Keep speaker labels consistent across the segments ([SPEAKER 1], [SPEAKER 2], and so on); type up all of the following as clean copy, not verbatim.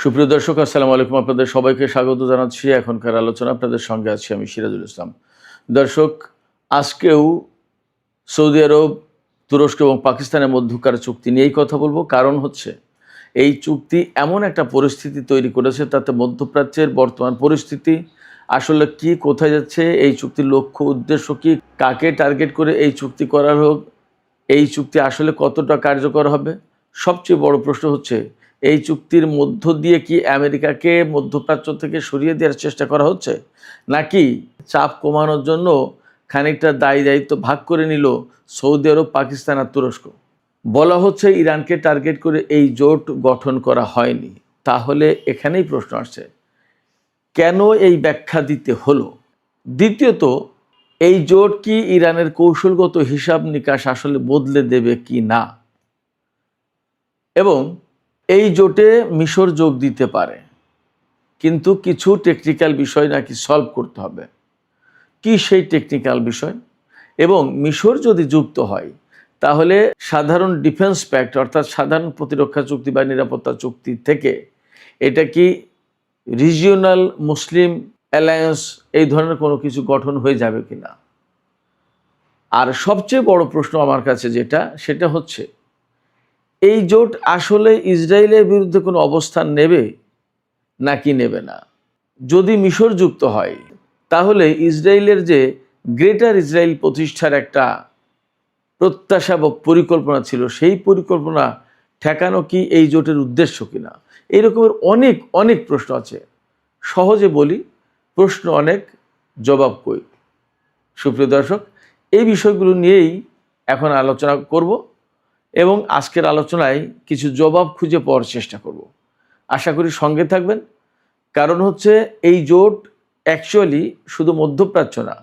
[SPEAKER 1] সুপ্রিয় দর্শক, আসসালামু আলাইকুম। আপনাদের সবাইকে স্বাগত জানাচ্ছি। এখনকার আলোচনা আপনাদের সঙ্গে আছি আমি সিরাজুল ইসলাম। দর্শক, আজকেও সৌদি আরব, তুরস্ক এবং পাকিস্তানের মধ্যকার চুক্তি নিয়েই কথা বলবো। কারণ হচ্ছে এই চুক্তি এমন একটা পরিস্থিতি তৈরি করেছে, তাতে মধ্যপ্রাচ্যের বর্তমান পরিস্থিতি আসলে কি, কোথায় যাচ্ছে, এই চুক্তির লক্ষ্য উদ্দেশ্য কি, কাকে টার্গেট করে এই চুক্তি করা হোক, এই চুক্তি আসলে কতটা কার্যকর হবে। সবচেয়ে বড় প্রশ্ন হচ্ছে, এই চুক্তির মধ্য দিয়ে কি আমেরিকাকে মধ্যপ্রাচ্য থেকে সরিয়ে দেওয়ার চেষ্টা করা হচ্ছে, নাকি চাপ কমানোর জন্য খানিকটা দায়িত্ব ভাগ করে নিল সৌদি আরব, পাকিস্তান আর তুরস্ক। বলা হচ্ছে ইরানকে টার্গেট করে এই জোট গঠন করা হয়নি। তাহলে এখানেই প্রশ্ন আসছে, কেন এই ব্যাখ্যা দিতে হলো? দ্বিতীয়ত, এই জোট কি ইরানের কৌশলগত হিসাব নিকাশ আসলে বদলে দেবে কি না, এবং এই জোটে মিশর যোগ দিতে পারে, কিন্তু কিছু টেকনিক্যাল বিষয় নাকি সলভ করতে হবে। কি সেই টেকনিক্যাল বিষয়? এবং মিশর যদি যুক্ত হয়, তাহলে সাধারণ ডিফেন্স প্যাক্ট অর্থাৎ সাধারণ প্রতিরক্ষা চুক্তি বা নিরাপত্তা চুক্তি থেকে এটা কি রিজিওনাল মুসলিম অ্যালায়েন্স এই ধরনের কোনো কিছু গঠন হয়ে যাবে কি না? আর সবচেয়ে বড় প্রশ্ন আমার কাছে সেটা হচ্ছে, এই জোট আসলে ইসরায়েলের বিরুদ্ধে কোনো অবস্থান নেবে নাকি নেবে না? যদি মিশর যুক্ত হয়, তাহলে ইসরায়েলের যে গ্রেটার ইসরায়েল প্রতিষ্ঠার একটা প্রত্যাশা বা পরিকল্পনা ছিল, সেই পরিকল্পনা ঠেকানো কি এই জোটের উদ্দেশ্য কিনা? এই রকমের অনেক অনেক প্রশ্ন আছে। সহজে বলি, প্রশ্ন অনেক, জবাব কই। সুপ্রিয় দর্শক, এই বিষয়গুলো নিয়েই এখন আলোচনা করব এবং আজকের আলোচনায় কিছু জবাব খুঁজে পাওয়ার চেষ্টা করব। আশা করি সঙ্গে থাকবেন। কারণ হচ্ছে, এই জোট অ্যাকচুয়ালি শুধু মধ্যপ্রাচ্য না,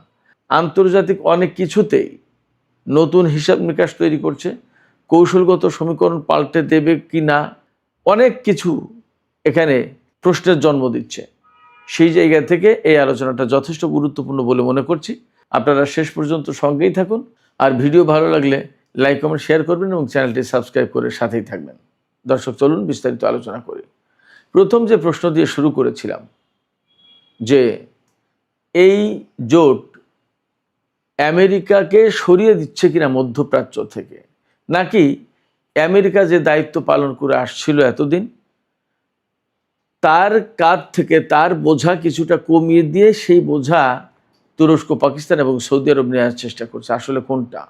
[SPEAKER 1] আন্তর্জাতিক অনেক কিছুতেই নতুন হিসাব নিকাশ তৈরি করছে। কৌশলগত সমীকরণ পাল্টে দেবে কি না, অনেক কিছু এখানে প্রশ্নের জন্ম দিচ্ছে। সেই জায়গা থেকে এই আলোচনাটা যথেষ্ট গুরুত্বপূর্ণ বলে মনে করছি। আপনারা শেষ পর্যন্ত সঙ্গেই থাকুন। আর ভিডিও ভালো লাগলে লাইক, কমেন্ট, শেয়ার করবেন এবং চ্যানেলটি সাবস্ক্রাইব করে সাথেই থাকবেন। দর্শক, চলুন বিস্তারিত আলোচনা করি। প্রথম যে প্রশ্ন দিয়ে শুরু করেছিলাম, যে এই জোট আমেরিকাকে সরিয়ে দিচ্ছে কিনা মধ্যপ্রাচ্য থেকে, নাকি আমেরিকা যে দায়িত্ব পালন করে আসছিল এতদিন, তার কাঁধ থেকে তার বোঝা কিছুটা কমিয়ে দিয়ে সেই বোঝা তুরস্ক, পাকিস্তান এবং সৌদি আরব নেওয়ার চেষ্টা করছে। আসলে কোনটা?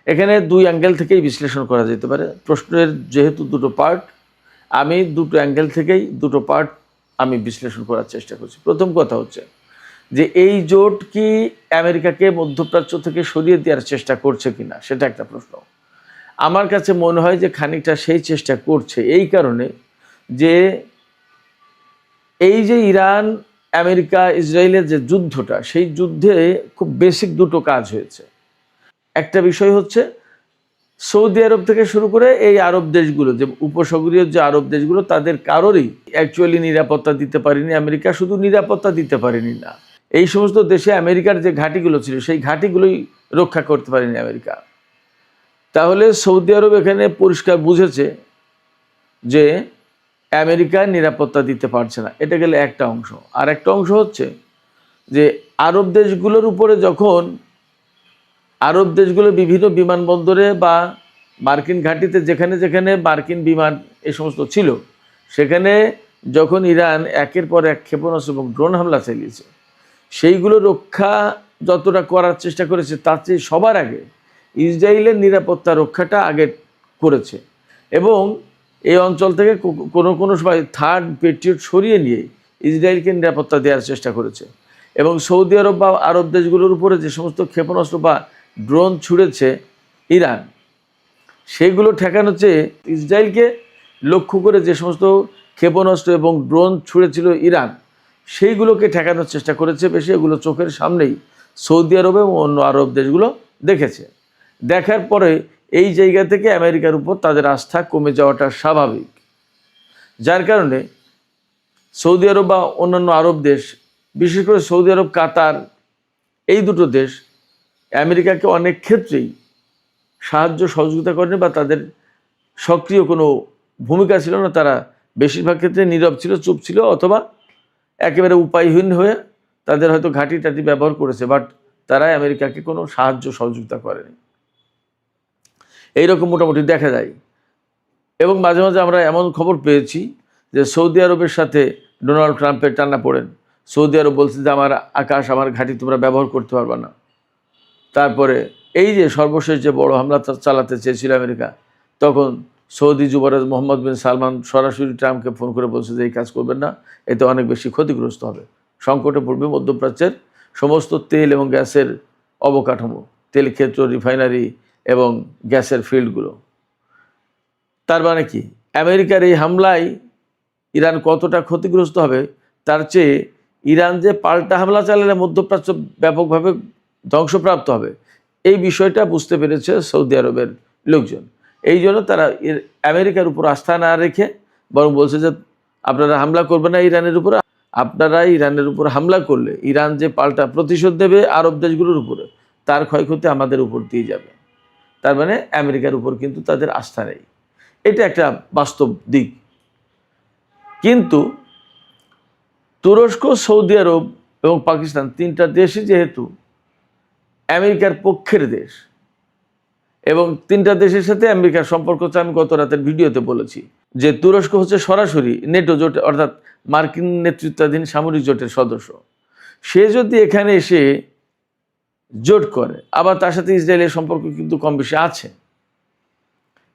[SPEAKER 1] এখানে দুই অ্যাঙ্গেল থেকেই বিশ্লেষণ করা যেতে পারে। প্রশ্নের যেহেতু দুটো পার্ট, আমি দুটো অ্যাঙ্গেল থেকেই দুটো পার্ট আমি বিশ্লেষণ করার চেষ্টা করছি। প্রথম কথা হচ্ছে যে, এই জোট কি আমেরিকাকে মধ্যপ্রাচ্য থেকে সরিয়ে দেওয়ার চেষ্টা করছে কিনা, সেটা একটা প্রশ্ন। আমার কাছে মনে হয় যে খানিকটা সেই চেষ্টা করছে, এই কারণে যে এই যে ইরান, আমেরিকা, ইসরায়েলের যে যুদ্ধটা, সেই যুদ্ধে খুব বেসিক দুটো কাজ হয়েছে। একটা বিষয় হচ্ছে, সৌদি আরব থেকে শুরু করে এই আরব দেশগুলো, যে উপসাগরীয় যে আরব দেশগুলো, তাদের কারোরই অ্যাকচুয়ালি নিরাপত্তা দিতে পারেনি আমেরিকা। শুধু নিরাপত্তা দিতে পারেনি না, এই সমস্ত দেশে আমেরিকার যে ঘাঁটিগুলো ছিল, সেই ঘাঁটিগুলোই রক্ষা করতে পারেনি আমেরিকা। তাহলে সৌদি আরব এখানে পরিষ্কার বুঝেছে যে আমেরিকা নিরাপত্তা দিতে পারছে না। এটা গেলে একটা অংশ। আর একটা অংশ হচ্ছে যে, আরব দেশগুলোর উপরে যখন আরব দেশগুলো বিভিন্ন বিমানবন্দরে বা মার্কিন ঘাঁটিতে যেখানে যেখানে মার্কিন বিমান এ সমস্ত ছিল, সেখানে যখন ইরান একের পর এক ক্ষেপণাস্ত্র এবং ড্রোন হামলা চালিয়েছে, সেইগুলো রক্ষা যতটা করার চেষ্টা করেছে, তার চেয়ে সবার আগে ইসরায়েলের নিরাপত্তা রক্ষাটা আগে করেছে। এবং এই অঞ্চল থেকে কোনো সময় থার্ড পেট্রিয়ট সরিয়ে নিয়ে ইসরায়েলকে নিরাপত্তা দেওয়ার চেষ্টা করেছে। এবং সৌদি আরব বা আরব দেশগুলোর উপরে যে সমস্ত ক্ষেপণাস্ত্র বা ড্রোন ছুড়েছে ইরান, সেগুলো ঠেকানো চেয়ে ইসরায়েলকে লক্ষ্য করে যে সমস্ত ক্ষেপণাস্ত্র এবং ড্রোন ছুড়েছিল ইরান, সেইগুলোকে ঠেকানোর চেষ্টা করেছে বেশি। এগুলো চোখের সামনেই সৌদি আরব এবং অন্য আরব দেশগুলো দেখেছে। দেখার পরে এই জায়গা থেকে আমেরিকার উপর তাদের আস্থা কমে যাওয়াটা স্বাভাবিক। যার কারণে সৌদি আরব বা অন্যান্য আরব দেশ, বিশেষ করে সৌদি আরব, কাতার, এই দুটো দেশ আমেরিকাকে অনেক ক্ষেত্রেই সাহায্য সহযোগিতা করেনি বা তাদের সক্রিয় কোনো ভূমিকা ছিল না। তারা বেশিরভাগ ক্ষেত্রে নীরব ছিল, চুপ ছিল, অথবা একেবারে উপায়হীন হয়ে তাদের হয়তো ঘাঁটি টাটি ব্যবহার করেছে, বাট তারা আমেরিকাকে কোনো সাহায্য সহযোগিতা করেনি। এইরকম মোটামুটি দেখা যায়। এবং মাঝে মাঝে আমরা এমন খবর পেয়েছি যে সৌদি আরবের সাথে ডোনাল্ড ট্রাম্পের টানা পড়েন। সৌদি আরব বলছে যে আমার আকাশ, আমার ঘাঁটি তোমরা ব্যবহার করতে পারবে না। তারপরে এই যে সর্বশেষ যে বড় হামলা চালাতে চেয়েছিল আমেরিকা, তখন সৌদি যুবরাজ মোহাম্মদ বিন সালমান সরাসরি ট্রাম্পকে ফোন করে বলছে যে এই কাজ করবেন না, এতে অনেক বেশি ক্ষতিগ্রস্ত হবে, সংকটে পড়বে মধ্যপ্রাচ্যের সমস্ত তেল এবং গ্যাসের অবকাঠামো, তেল ক্ষেত্র, রিফাইনারি এবং গ্যাসের ফিল্ডগুলো। তার মানে কি, আমেরিকার এই হামলায় ইরান কতটা ক্ষতিগ্রস্ত হবে, তার চেয়ে ইরান যে পাল্টা হামলা চালালে মধ্যপ্রাচ্য ব্যাপকভাবে ধ্বংসপ্রাপ্ত হবে, এই বিষয়টা বুঝতে পেরেছে সৌদি আরবের লোকজন। এই জন্য তারা আমেরিকার উপর আস্থা না রেখে বরং বলছে যে আপনারা হামলা করবেন না ইরানের উপরে, আপনারা ইরানের উপর হামলা করলে ইরান যে পাল্টা প্রতিশোধ দেবে আরব দেশগুলোর উপরে, তার ক্ষয়ক্ষতি আমাদের উপর দিয়ে যাবে। তার মানে আমেরিকার উপর কিন্তু তাদের আস্থা নেই, এটা একটা বাস্তব দিক। কিন্তু তুরস্ক, সৌদি আরব এবং পাকিস্তান, তিনটা দেশই যেহেতু আমেরিকার পক্ষের দেশ, এবং তিনটা দেশের সাথে আমেরিকার সম্পর্ক হচ্ছে, আমি গত রাতের ভিডিওতে বলেছি যে তুরস্ক হচ্ছে সরাসরি নেটো জোট অর্থাৎ মার্কিন নেতৃত্বাধীন সামরিক জোটের সদস্য। সে যদি এখানে এসে জোট করে, আবার তার সাথে ইসরায়েলের সম্পর্ক কিন্তু কম বেশি আছে,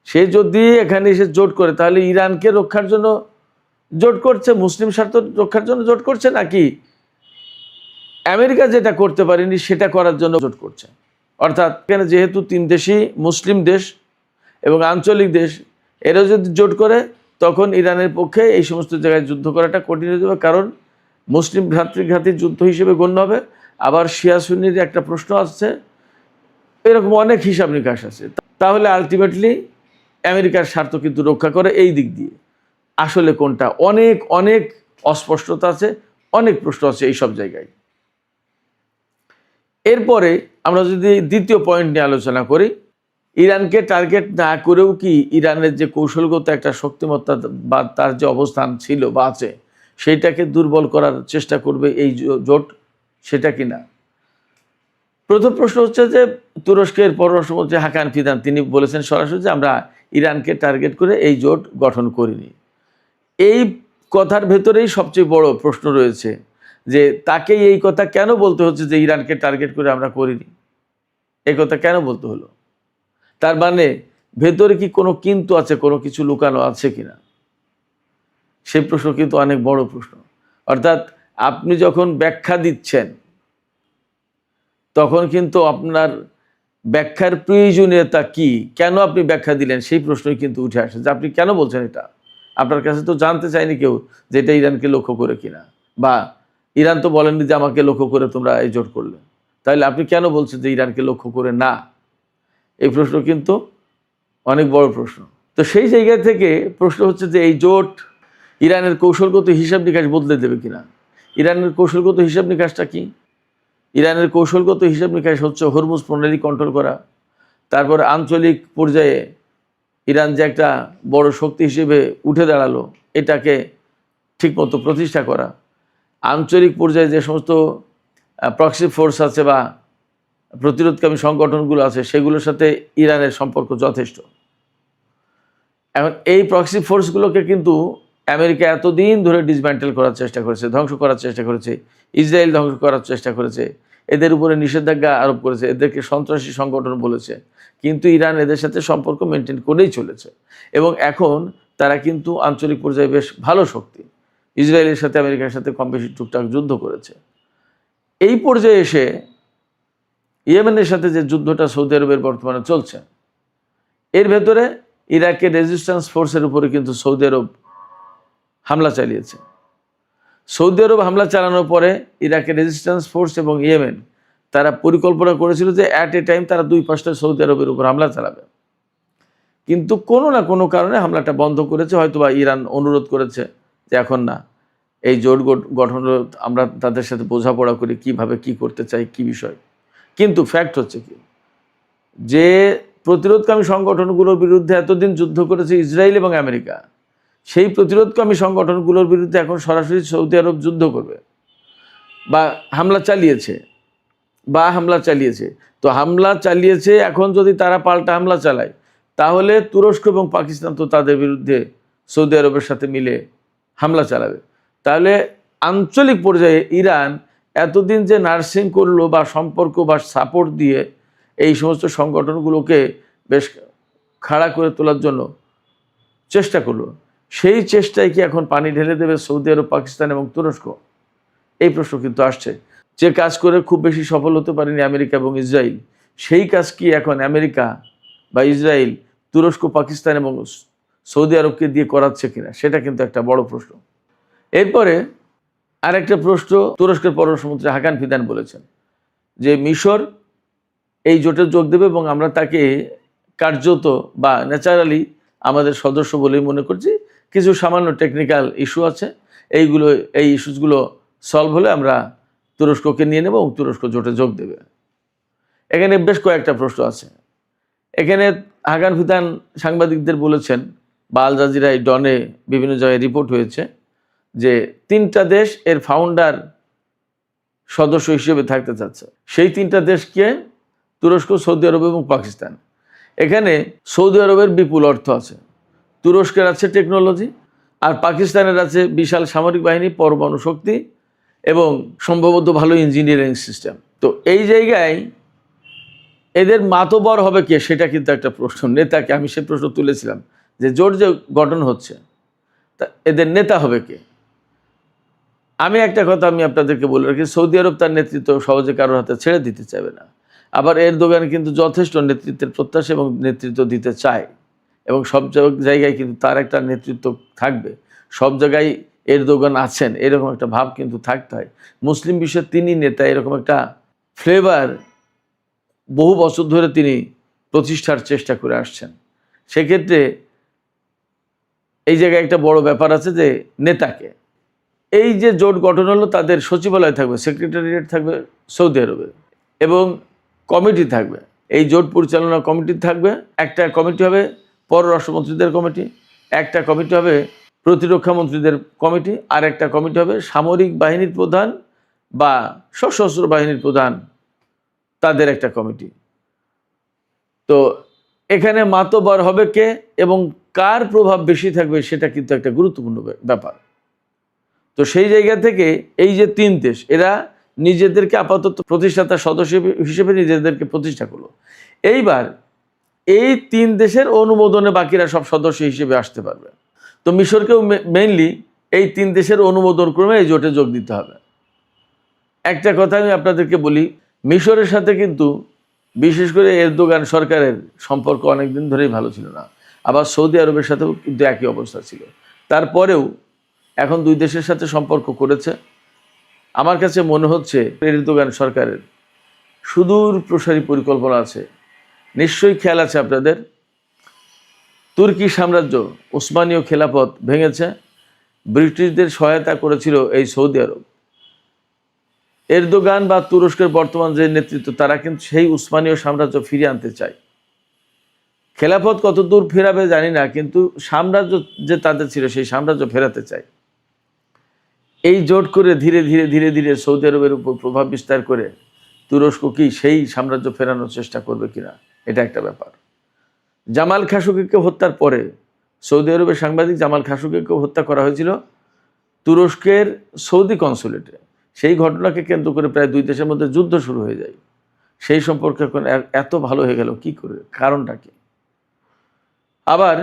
[SPEAKER 1] সে যদি এখানে এসে জোট করে তাহলে ইরানকে রক্ষার জন্য জোট করছে, মুসলিম স্বার্থ রক্ষার জন্য জোট করছে, নাকি আমেরিকা যেটা করতে পারেনি সেটা করার জন্য জোট করছে? অর্থাৎ এখানে যেহেতু তিন দেশই মুসলিম দেশ এবং আঞ্চলিক দেশ, এরা যদি জোট করে তখন ইরানের পক্ষে এই সমস্ত জায়গায় যুদ্ধ করাটা কঠিন হয়ে যাবে, কারণ মুসলিম ভ্রাতৃঘাতী যুদ্ধ হিসেবে গণ্য হবে। আবার শিয়া সুন্নির একটা প্রশ্ন আসছে, এরকম অনেক হিসাব নিকাশ আছে। তাহলে আলটিমেটলি আমেরিকার স্বার্থ কিন্তু রক্ষা করে এই দিক দিয়ে। আসলে কোনটা, অনেক অনেক অস্পষ্টতা আছে, অনেক প্রশ্ন আছে এই সব জায়গায়। এরপরে আমরা যদি দ্বিতীয় পয়েন্ট নিয়ে আলোচনা করি, ইরানকে টার্গেট না করেও কি ইরানের যে কৌশলগত একটা শক্তিমত্তা বা তার যে অবস্থান ছিল বা আছে, সেইটাকে দুর্বল করার চেষ্টা করবে এই জোট, সেটা কি না? প্রথম প্রশ্ন হচ্ছে যে তুরস্কের পররাষ্ট্রমন্ত্রী হাকান ফিদান তিনি বলেছেন সরাসরি যে আমরা ইরানকে টার্গেট করে এই জোট গঠন করিনি। এই কথার ভেতরেই সবচেয়ে বড় প্রশ্ন রয়েছে যে তাকে এই কথা কেন বলতে হচ্ছে যে ইরানকে টার্গেট করে আমরা করিনি, এই কথা কেন বলতে হলো? তার মানে ভেতরে কি কোনো কিন্তু আছে, কোনো কিছু লুকানো আছে কিনা, সেই প্রশ্ন কিন্তু অনেক বড় প্রশ্ন। অর্থাৎ আপনি যখন ব্যাখ্যা দিচ্ছেন তখন কিন্তু আপনার ব্যাখ্যার প্রয়োজনীয়তা কি, কেন আপনি ব্যাখ্যা দিলেন, সেই প্রশ্নই কিন্তু উঠে আসে যে আপনি কেন বলছেন এটা। আপনার কাছে তো জানতে চায়নি কেউ যে এটা ইরানকে লক্ষ্য করে কিনা, বা ইরান তো বলেননি যে আমাকে লক্ষ্য করে তোমরা এই জোট করলে, তাহলে আপনি কেন বলছেন যে ইরানকে লক্ষ্য করে না? এই প্রশ্ন কিন্তু অনেক বড় প্রশ্ন। তো সেই জায়গা থেকে প্রশ্ন হচ্ছে যে এই জোট ইরানের কৌশলগত হিসাব নিকাশ বদলে দেবে কিনা। ইরানের কৌশলগত হিসাব নিকাশটা কি? ইরানের কৌশলগত হিসাব নিকাশ হচ্ছে হরমুজ প্রণালী কন্ট্রোল করা, তারপরে আঞ্চলিক পর্যায়ে ইরান যে একটা বড় শক্তি হিসেবে উঠে দাঁড়ালো এটাকে ঠিকমতো প্রতিষ্ঠা করা, আঞ্চলিক পর্যায়ে যে সমস্ত প্রক্সি ফোর্স আছে বা প্রতিরোধকামী সংগঠনগুলো আছে সেগুলোর সাথে ইরানের সম্পর্ক যথেষ্ট। এখন এই প্রক্সি ফোর্সগুলোকে কিন্তু আমেরিকা এতদিন ধরে ডিসম্যান্টেল করার চেষ্টা করেছে, ধ্বংস করার চেষ্টা করেছে, ইসরায়েল ধ্বংস করার চেষ্টা করেছে, এদের উপরে নিষেধাজ্ঞা আরোপ করেছে, এদেরকে সন্ত্রাসী সংগঠন বলেছে, কিন্তু ইরান এদের সাথে সম্পর্ক মেনটেন করেই চলেছে। এবং এখন তারা কিন্তু আঞ্চলিক পর্যায়ে বেশ ভালো শক্তি, ইসরায়েলের সাথে আমেরিকার সাথে কম বেশি টুকটাক যুদ্ধ করেছে। এই পর্যায়ে এসে ইয়েমেনের সাথে যে যুদ্ধটা সৌদি আরবের বর্তমানে চলছে, এর ভেতরে ইরাকের রেজিস্ট্যান্স ফোর্সের উপরে কিন্তু সৌদি আরব হামলা চালিয়েছে। সৌদি আরব হামলা চালানোর পরে ইরাকের রেজিস্ট্যান্স ফোর্স এবং ইয়েমেন তারা পরিকল্পনা করেছিল যে অ্যাট এ টাইম তারা দুই পাঁচটা সৌদি আরবের উপর হামলা চালাবে, কিন্তু কোনো না কোনো কারণে হামলাটা বন্ধ করেছে। হয়তোবা ইরান অনুরোধ করেছে যে এখন না, এই জোট গঠন আমরা তাদের সাথে বোঝাপড়া করি কিভাবে কি করতে চাই, কি বিষয়। কিন্তু ফ্যাক্ট হচ্ছে কি, যে প্রতিরোধকামী সংগঠনগুলোর বিরুদ্ধে এতদিন যুদ্ধ করেছে ইসরায়েল এবং আমেরিকা, সেই প্রতিরোধকামী সংগঠনগুলোর বিরুদ্ধে এখন সরাসরি সৌদি আরব যুদ্ধ করবে বা হামলা চালিয়েছে, তো হামলা চালিয়েছে, এখন যদি তারা পাল্টা হামলা চালায় তাহলে তুরস্ক এবং পাকিস্তান তো তাদের বিরুদ্ধে সৌদি আরবের সাথে মিলে হামলা চালাবে। তাহলে আঞ্চলিক পর্যায়ে ইরান এতদিন যে নার্সিং করলো বা সম্পর্ক বা সাপোর্ট দিয়ে এই সমস্ত সংগঠনগুলোকে বেশ খাড়া করে তোলার জন্য চেষ্টা করলো, সেই চেষ্টায় কি এখন পানি ঢেলে দেবে সৌদি আরব, পাকিস্তান এবং তুরস্ক? এই প্রশ্ন কিন্তু আসছে। যে কাজ করে খুব বেশি সফল হতে পারেনি আমেরিকা এবং ইসরায়েল, সেই কাজ কি এখন আমেরিকা বা ইসরায়েল তুরস্ক, পাকিস্তান এবং সৌদি আরবকে দিয়ে করাচ্ছে কিনা, সেটা কিন্তু একটা বড় প্রশ্ন। এরপরে আরেকটা প্রশ্ন, তুরস্কের পররাষ্ট্রমন্ত্রী হাকান ফিদান বলেছেন যে মিশর এই জোটে যোগ দেবে এবং আমরা তাকে কার্যত বা ন্যাচারালি আমাদের সদস্য বলেই মনে করছি। কিছু সামান্য টেকনিক্যাল ইস্যু আছে, এই ইস্যুসগুলো সলভ হলে আমরা তুরস্ককে নিয়ে নেব এবং তুরস্ক জোটে যোগ দেবে। এখানে বেশ কয়েকটা প্রশ্ন আছে। এখানে হাকান ফিদান সাংবাদিকদের বলেছেন, বা আল জাজিরায়, ডনে, বিভিন্ন জায়গায় রিপোর্ট হয়েছে যে 3টা দেশ এর ফাউন্ডার সদস্য হিসেবে থাকতে চাচ্ছে। সেই 3টা দেশকে তুরস্ক, সৌদি আরব এবং পাকিস্তান। এখানে সৌদি আরবের বিপুল অর্থ আছে, তুরস্কের আছে টেকনোলজি, আর পাকিস্তানের আছে বিশাল সামরিক বাহিনী, পরমাণু শক্তি এবং সম্ভবত ভালো ইঞ্জিনিয়ারিং সিস্টেম। তো এই জায়গায় এদের মাতবর হবে কে, সেটা কিন্তু একটা প্রশ্ন। নেতাকে, আমি সে প্রশ্ন তুলেছিলাম যে জোট যে গঠন হচ্ছে তা এদের নেতা হবে কে। আমি একটা কথা আমি আপনাদেরকে বলে রাখি, সৌদি আরব তার নেতৃত্ব সহজে কারোর হাতে ছেড়ে দিতে চাইবে না। আবার এরদোগান কিন্তু যথেষ্ট নেতৃত্বের প্রত্যাশা এবং নেতৃত্ব দিতে চায়, এবং সব জায়গায় কিন্তু তার একটা নেতৃত্ব থাকবে। সব জায়গায় এরদোগান আছেন এরকম একটা ভাব কিন্তু থাকতে হয়। মুসলিম বিশ্বের তিনি নেতা, এরকম একটা ফ্লেভার বহু বছর ধরে তিনি প্রতিষ্ঠার চেষ্টা করে আসছেন। সেক্ষেত্রে এই জায়গায় একটা বড় ব্যাপার আছে যে নেতাকে। এই যে জোট গঠন হলো, তাদের সচিবালয় থাকবে, সেক্রেটারিয়েট থাকবে সৌদি আরবে, এবং কমিটি থাকবে। এই জোট পরিচালনা কমিটি থাকবে। একটা কমিটি হবে পররাষ্ট্রমন্ত্রীদের কমিটি, একটা কমিটি হবে প্রতিরক্ষা মন্ত্রীদের কমিটি, আর একটা কমিটি হবে সামরিক বাহিনীর প্রধান বা সশস্ত্র বাহিনীর প্রধান, তাদের একটা কমিটি। তো এখানে মাতবার হবে কে এবং কার প্রভাব বেশি থাকবে, সেটা কিন্তু একটা গুরুত্বপূর্ণ ব্যাপার। তো সেই জায়গা থেকে এই যে 3 দেশ, এরা নিজেদেরকে আপাতত প্রতিষ্ঠাতা সদস্য হিসেবে নিজেদেরকে প্রতিষ্ঠা করলো। এইবার এই 3 দেশের অনুমোদনে বাকিরা সব সদস্য হিসেবে আসতে পারবে। তো মিশরকেও মেইনলি এই 3 দেশের অনুমোদন ক্রমে এই জোটে যোগ দিতে হবে। একটা কথা আমি আপনাদেরকে বলি, মিশরের সাথে কিন্তু বিশেষ করে এরদোগান সরকারের সম্পর্ক অনেকদিন ধরেই ভালো ছিল না। আবার সৌদি আরবের সাথেও কিন্তু একই অবস্থা ছিল। তারপরেও এখন 2 দেশের সাথে সম্পর্ক করেছে। আমার কাছে মনে হচ্ছে এরদোগান সরকারের সুদূর প্রসারী পরিকল্পনা আছে। নিশ্চয়ই খেয়াল আছে আপনাদের, তুর্কি সাম্রাজ্য, ওসমানীয় খেলাফত ভেঙেছে, ব্রিটিশদের সহায়তা করেছিল এই সৌদি আরব। এরদোগান বা তুরস্কের বর্তমান যে নেতৃত্ব, তারা কিন্তু সেই উসমানীয় সাম্রাজ্য ফিরিয়ে আনতে চায়। খেলাফত কত দূর ফেরাবে জানি না, কিন্তু সাম্রাজ্য যে তাদের ছিল সেই সাম্রাজ্য ফেরাতে চায়। এই জোট করে ধীরে ধীরে ধীরে ধীরে সৌদি আরবের উপর প্রভাব বিস্তার করে তুরস্ক কি সেই সাম্রাজ্য ফেরানোর চেষ্টা করবে কিনা, এটা একটা ব্যাপার। জামাল খাশোগিকে হত্যার পরে সৌদি আরবের সাংবাদিক জামাল খাশোগিকে হত্যা করা হয়েছিল তুরস্কের সৌদি কনসুলেটে। সেই ঘটনাকে কেন্দ্র করে প্রায় 2 দেশের মধ্যে যুদ্ধ শুরু হয়ে যায়। সেই সম্পর্ক এখন এত ভালো হয়ে গেল কি করে, কারণটা কি? আবার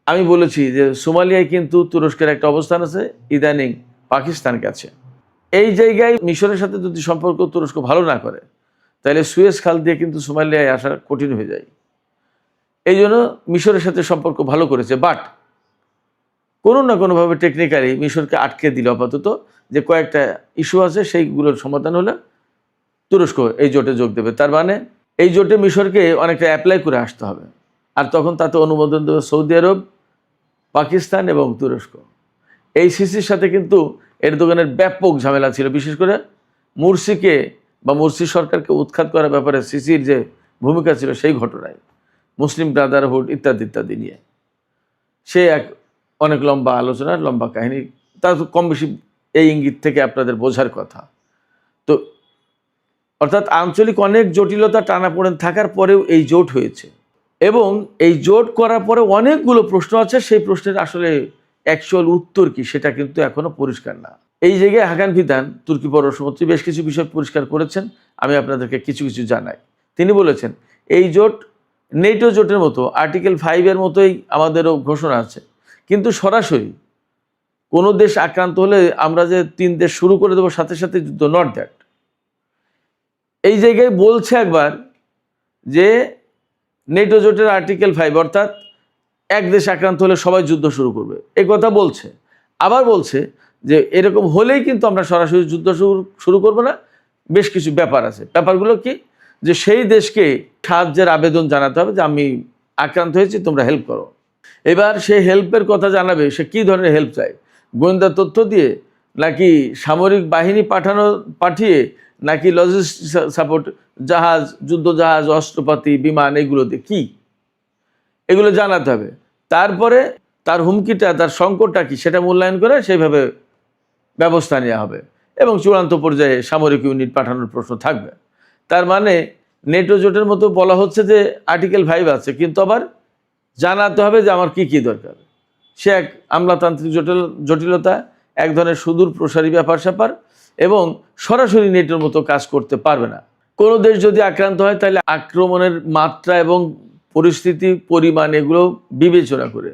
[SPEAKER 1] আমি বলেছি যে সোমালিয়ায় কিন্তু তুরস্কের একটা অবস্থান আছে, ইদানিং পাকিস্তান কাছে। এই জায়গায় মিশরের সাথে যদি সম্পর্ক তুরস্ক ভালো না করে, তাহলে সুয়েজ খাল দিয়ে কিন্তু সোমালিয়ায় আসা কঠিন হয়ে যায়। এই জন্য মিশরের সাথে সম্পর্ক ভালো করেছে, বাট কোনো না কোনোভাবে টেকনিক্যালি মিশরকে আটকে দিল আপাতত, যে কয়েকটা ইস্যু আছে সেইগুলোর সমাধান হলে তুরস্ক এই জোটে যোগ দেবে। তার মানে এই জোটে মিশরকে অনেকটা অ্যাপ্লাই করে আসতে হবে, আর তখন তাতে অনুমোদন দেবে সৌদি আরব, পাকিস্তান এবং তুরস্ক। এই সিসির সাথে কিন্তু এরদোগানের ব্যাপক ঝামেলা ছিল, বিশেষ করে মুরসিকে বা মুরসি সরকারকে উৎখাত করার ব্যাপারে সিসির যে ভূমিকা ছিল সেই ঘটনায়, মুসলিম ব্রাদারহুড ইত্যাদি ইত্যাদি নিয়ে সে এক অনেক লম্বা আলোচনা, লম্বা কাহিনী, তা তো কম বেশি এই ইঙ্গিত থেকে আপনাদের বোঝার কথা। তো অর্থাৎ আঞ্চলিক অনেক জটিলতা টানাপোড়েন থাকার পরেও এই জোট হয়েছে, এবং এই জোট করার পরে অনেকগুলো প্রশ্ন আছে। সেই প্রশ্নের আসলে অ্যাকচুয়াল উত্তর কি সেটা কিন্তু এখনো পরিষ্কার না। এই জায়গায় হাকান ফিদান তুর্কি পররাষ্ট্রমন্ত্রী বেশ কিছু বিষয় পরিষ্কার করেছেন, আমি আপনাদেরকে কিছু কিছু জানাই। তিনি বলেছেন এই জোট নেটো জোটের মতো আর্টিকেল 5-এর মতোই আমাদেরও ঘোষণা আছে, কিন্তু সরাসরি কোনো দেশ আক্রান্ত হলে আমরা যে 3 দেশ শুরু করে দেবো সাথে সাথে যুদ্ধ, নট দ্যাট। এই জায়গায় বলছে একবার যে নেটো জোটের আর্টিকেল 5 অর্থাৎ এক দেশ আক্রান্ত হলে সবাই যুদ্ধ শুরু করবে, এই কথা বলছে। আবার বলছে যে এরকম হলেই কিন্তু আমরা সরাসরি যুদ্ধ শুরু করব না, বেশ কিছু ব্যাপার আছে। ব্যাপারগুলো কি, যে সেই দেশকে সাহায্যের আবেদন জানাতে হবে যে আমি আক্রান্ত হয়েছি, তোমরা হেল্প করো। এবার সে হেল্পের কথা জানাবে, সে কী ধরনের হেল্প চায়, গোয়েন্দা তথ্য দিয়ে, নাকি সামরিক বাহিনী পাঠিয়ে, নাকি লজিস্টিক সাপোর্ট, জাহাজ, যুদ্ধ জাহাজ, অস্ত্রপাতি, বিমান, এগুলো দিয়ে কী, এগুলো জানাতে হবে। তারপরে তার হুমকিটা, তার সংকটটা কি সেটা মূল্যায়ন করে সেইভাবে ব্যবস্থা নেওয়া হবে, এবং চূড়ান্ত পর্যায়ে সামরিক ইউনিট পাঠানোর প্রশ্ন থাকবে। তার মানে নেটো জোটের মতো বলা হচ্ছে যে আর্টিকেল 5 আছে, কিন্তু আবার জানাতে হবে যে আমার কি কি দরকার। সে এক আমলাতান্ত্রিক জটিলতা, এক ধরনের সুদূর প্রসারী ব্যাপার স্যাপার, এবং সরাসরি নেটোর মতো কাজ করতে পারবে না। কোনো দেশ যদি আক্রান্ত হয় তাহলে আক্রমণের মাত্রা এবং পরিস্থিতি, পরিমাণ, এগুলো বিবেচনা করে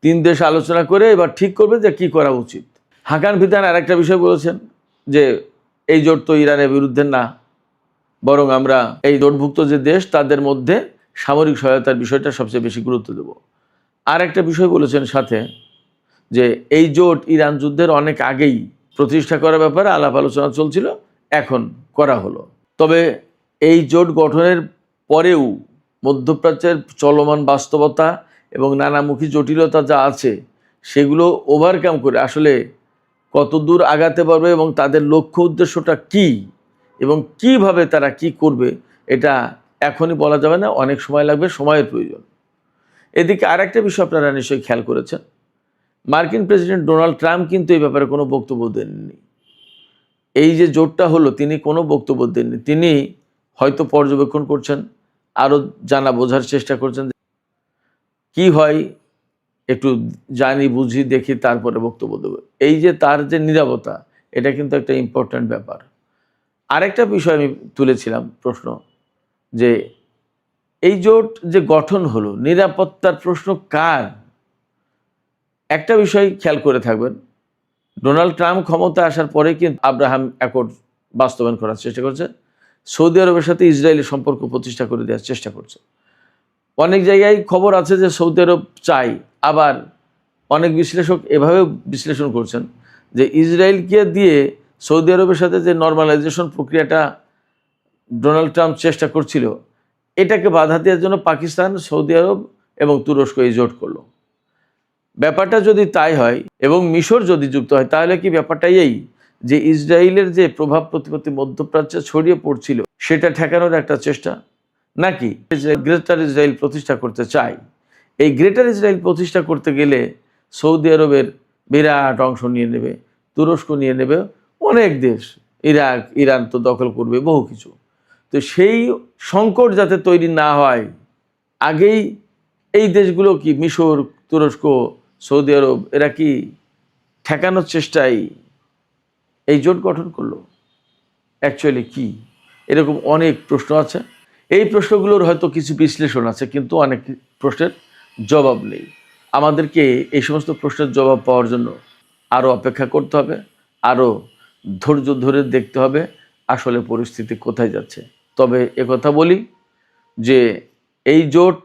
[SPEAKER 1] 3 দেশ আলোচনা করে এবার ঠিক করবে যে কি করা উচিত। হাকান ফিদান আর একটা বিষয় বলেছেন যে এই জোট তো ইরানের বিরুদ্ধে না, বরং আমরা এই জোটভুক্ত যে দেশ তাদের মধ্যে সামরিক সহায়তার বিষয়টা সবচেয়ে বেশি গুরুত্ব দেব। আর একটা বিষয় বলেছেন সাথে, যে এই জোট ইরান যুদ্ধের অনেক আগেই প্রতিষ্ঠা করার ব্যাপারে আলাপ আলোচনা চলছিল, এখন করা হলো। তবে এই জোট গঠনের পরেও মধ্যপ্রাচ্যের চলমান বাস্তবতা এবং নানামুখী জটিলতা যা আছে সেগুলো ওভারকাম করে আসলে কত দূর আগাতে পারবে এবং তাদের লক্ষ্য উদ্দেশ্যটা কি এবং কিভাবে তারা কি করবে, এটা এখনই বলা যাবে না, অনেক সময় লাগবে, সময়ের প্রয়োজন। এদিকে আর একটা বিষয় আপনারা নিশ্চয়ই খেয়াল করেছেন, মার্কিন প্রেসিডেন্ট ডোনাল্ড ট্রাম্প কিন্তু এই ব্যাপারে কোনো বক্তব্য দেননি। এই যে জোটটা হলো, তিনি কোনো বক্তব্য দেননি। তিনি হয়তো পর্যবেক্ষণ করছেন, আরও জানা বোঝার চেষ্টা করছেন, কি হয় একটু জানি বুঝি দেখি তারপরে বক্তব্য দেবো। এই যে তার যে নীরবতা, এটা কিন্তু একটা ইম্পর্ট্যান্ট ব্যাপার। আরেকটা বিষয় আমি তুলেছিলাম প্রশ্ন, যে এই জোট যে গঠন হলো, নিরাপত্তার প্রশ্ন কার? একটা বিষয় খেয়াল করে থাকবেন, ডোনাল্ড ট্রাম্প ক্ষমতা আসার পরে কিন্তু আব্রাহাম অ্যাকর্ড বাস্তবায়ন করার চেষ্টা করছে, সৌদি আরবের সাথে ইসরায়েলের সম্পর্ক প্রতিষ্ঠা করে দেওয়ার চেষ্টা করছে। অনেক জায়গায় খবর আছে যে সৌদি আরব চাই, আবার অনেক বিশ্লেষক এভাবে বিশ্লেষণ করছেন যে ইসরায়েলকে দিয়ে সৌদি আরবের সাথে যে নর্মালাইজেশন প্রক্রিয়াটা ডোনাল্ড ট্রাম্প চেষ্টা করছিল, এটাকে বাধা দেওয়ার জন্য পাকিস্তান, সৌদি আরব এবং তুরস্ক এই জোট করলো। ব্যাপারটা যদি তাই হয় এবং মিশর যদি যুক্ত হয়, তাহলে কি ব্যাপারটা এই যে ইসরায়েলের যে প্রভাব প্রতিপত্তি মধ্যপ্রাচ্যে ছড়িয়ে পড়ছিল সেটা ঠেকানোর একটা চেষ্টা, নাকি গ্রেটার ইসরায়েল প্রতিষ্ঠা করতে চায়? এই গ্রেটার ইসরায়েল প্রতিষ্ঠা করতে গেলে সৌদি আরবের বিরাট অংশ নিয়ে নেবে, তুরস্ক নিয়ে নেবে, অনেক দেশ, ইরাক, ইরান তো দখল করবে, বহু কিছু। তো সেই সংকট যাতে তৈরি না হয়, আগেই এই দেশগুলো কি, মিশর, তুরস্ক, সৌদি আরব, এরা কি ঠেকানোর চেষ্টায় এই জোট গঠন করলো? অ্যাকচুয়ালি কি? এরকম অনেক প্রশ্ন আছে। এই প্রশ্নগুলোর হয়তো কিছু বিশ্লেষণ আছে, কিন্তু অনেক প্রশ্নের জবাব নেই। আমাদেরকে এই সমস্ত প্রশ্নের জবাব পাওয়ার জন্য আরও অপেক্ষা করতে হবে, আরও ধৈর্য ধরে দেখতে হবে আসলে পরিস্থিতি কোথায় যাচ্ছে। তবে একথা বলি যে এই জোট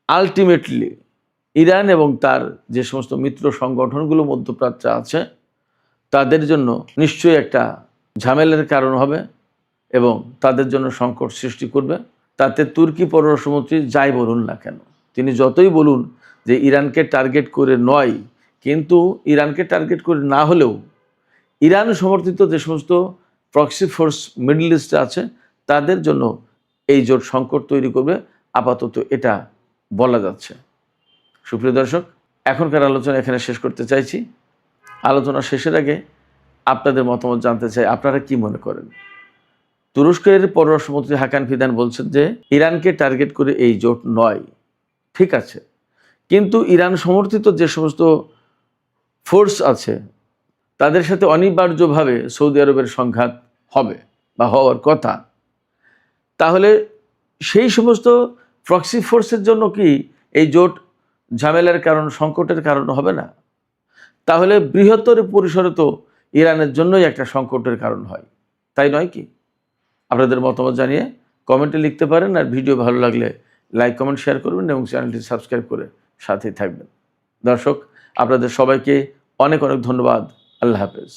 [SPEAKER 1] আলটিমেটলি ইরান এবং তার যে সমস্ত মিত্র সংগঠনগুলো মধ্যপ্রাচ্যে আছে তাদের জন্য নিশ্চয়ই একটা ঝামেলার কারণ হবে এবং তাদের জন্য সংকট সৃষ্টি করবে। তাতে তুর্কি পররাষ্ট্রমন্ত্রী যাই বলুন না কেন, তিনি যতই বলুন যে ইরানকে টার্গেট করে নয়, কিন্তু ইরানকে টার্গেট করে না হলেও ইরান সমর্থিত যে সমস্ত প্রক্সি ফোর্স মিডল ইস্টে আছে তাদের জন্য এই জোট সংকট তৈরি করবে, আপাতত এটা বলা যাচ্ছে। সুপ্রিয় দর্শক, এখনকার আলোচনা এখানে শেষ করতে চাইছি। আলোচনা শেষের আগে আপনাদের মতামত জানতে চাই, আপনারা কি মনে করেন? তুরস্কের পররাষ্ট্রমন্ত্রী হাকান ফিদান বলছেন যে ইরানকে টার্গেট করে এই জোট নয়। ঠিক আছে, কিন্তু ইরান সমর্থিত যে সমস্ত ফোর্স আছে তাদের সাথে অনিবার্যভাবে সৌদি আরবের সংঘাত হবে বা হওয়ার কথা। তাহলে সেই সমস্ত প্রক্সি ফোর্সের জন্য কি এই জোট ঝামেলার কারণ, সংকটের কারণ হবে না? তাহলে বৃহত্তর পরিসরে তো ইরানের জন্যই একটা সংকটের কারণ হয়, তাই নয় কি? আপনাদের মতামত জানিয়ে কমেন্টে লিখতে পারেন। আর ভিডিও ভালো লাগলে লাইক, কমেন্ট, শেয়ার করবেন এবং চ্যানেলটি সাবস্ক্রাইব করে সাথেই থাকবেন। দর্শক, আপনাদের সবাইকে অনেক অনেক ধন্যবাদ। আল্লাহ হাফেজ।